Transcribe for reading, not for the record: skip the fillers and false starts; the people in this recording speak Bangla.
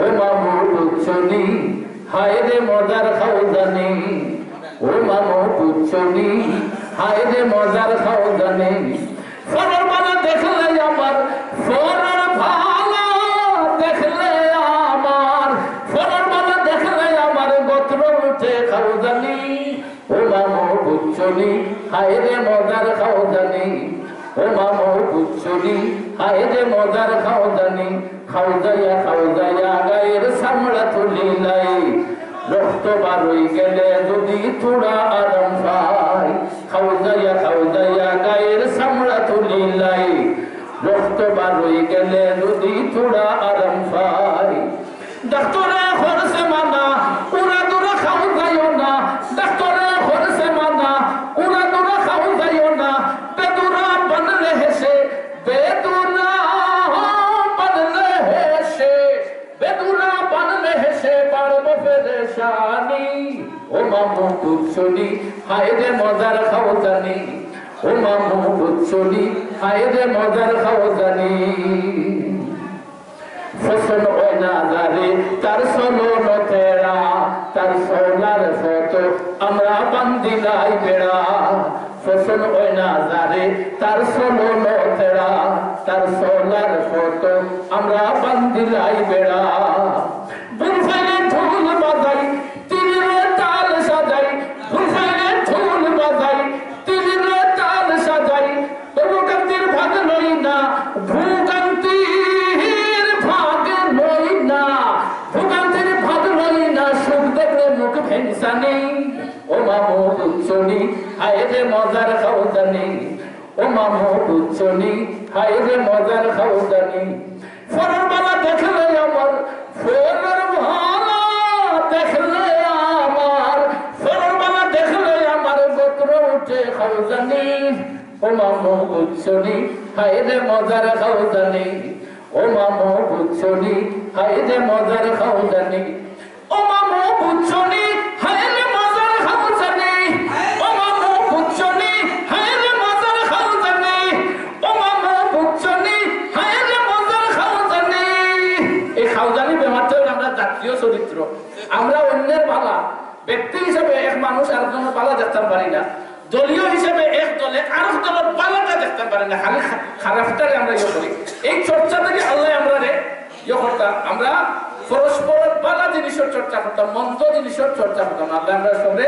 ও মামু পুচ্ছনি হায় রে মজার খাও জানি, ও মামু পুচ্ছনি হায় রে মজার খাও জানি। ফরর বালা দেখলে আমার, ফরর ভালা দেখলে আমার, ফরর বালা দেখলে আমার গোত্র উঠে খাও জানি। ও মামু পুচ্ছনি হায় রে মজার খাও জানি, ও মামু পুচ্ছনি হায় রে মজার খাও জানি। খাও যাইয়া গায়ের চামড়া তুলি নাই, রক্ত বারই গেলে যদি থোড়া আরাম পাই। খাও যাইয়া গায়ের চামড়া তুলি নাই, রক্ত বারই গেলে যদি থোড়া আরাম পাই। ডাক্তারে করছে মানা উড়া দুরা খাও যাইও না, ডাক্তারে করছে মানা উড়া দুরা খাও যাইও না। বেদুরা বানলে হেসে, বেদুরা বানলে হেসে, বেদুরা বানলে হেসে পারব পেরেশানি। ও মামু পুচ্ছনি হায় রে মজার খাও জানি, ও মামু পুচ্ছনি হায় রে মজার খাও জানি। ফসল হয় না জারে তার সলন তেরা, তার সোনার ফটো আমরা বান্দিলাই বেড়া। ফসল হয় না জারে তার সলন তেরা, তার সোনার ফটো আমরা বান্দিলাই বেড়া। বুলফাইলে ঢোল বাজাই তিরে তাল সাজাই, বুলফাইলে ঢোল বাজাই তিরে তাল সাজাই। তবু কান্তির ভাগ লই না, ভূকান্তির ভাগ লই না, ভূকান্তির ভাগ লই না। সুখ দেখলে মুখ ভেংসানি, ও মামু পুচ্ছনি হায় রে মজার খাও জানি, ও মামু পুচ্ছনি হায় রে মজার খাও জানি। ফরর বালা দেখলে আমার, ফরর ভালা দেখলে আমার, ফরর বালা দেখলে আমার গোত্র উঠে খাও জানি। ও মামু পুচ্ছনি হায় রে মজার খাও জানি, ও মামু পুচ্ছনি হায় রে মজার খাও জানি। ও মামু পুচ্ছনি হায় রে মজার খাও জানি, ও মামু পুচ্ছনি হায় রে মজার খাও জানি, ও মামু পুচ্ছনি হায় রে মজার খাও জানি। এই খাও জানি ব্যাপারটা আমরা জাতীয় চরিত্র। আমরা অন্যের বালা ব্যক্তি হিসেবে এক মানুষ আরেকজনের বালা দেখতে পারি না, দলীয় হিসেবে এক দলে আরেক দলের বালাটা দেখতে পারি না, খালি খারাপটারে আমরা ইয়ে করি। এই চর্চা থেকে আল্লাহ আমরা ইয়ে করতাম, আমরা পরস্পরের বালা জিনিসের চর্চা করতাম, মন্দ জিনিসের চর্চা করতাম। আল্লাহ আমরা সবে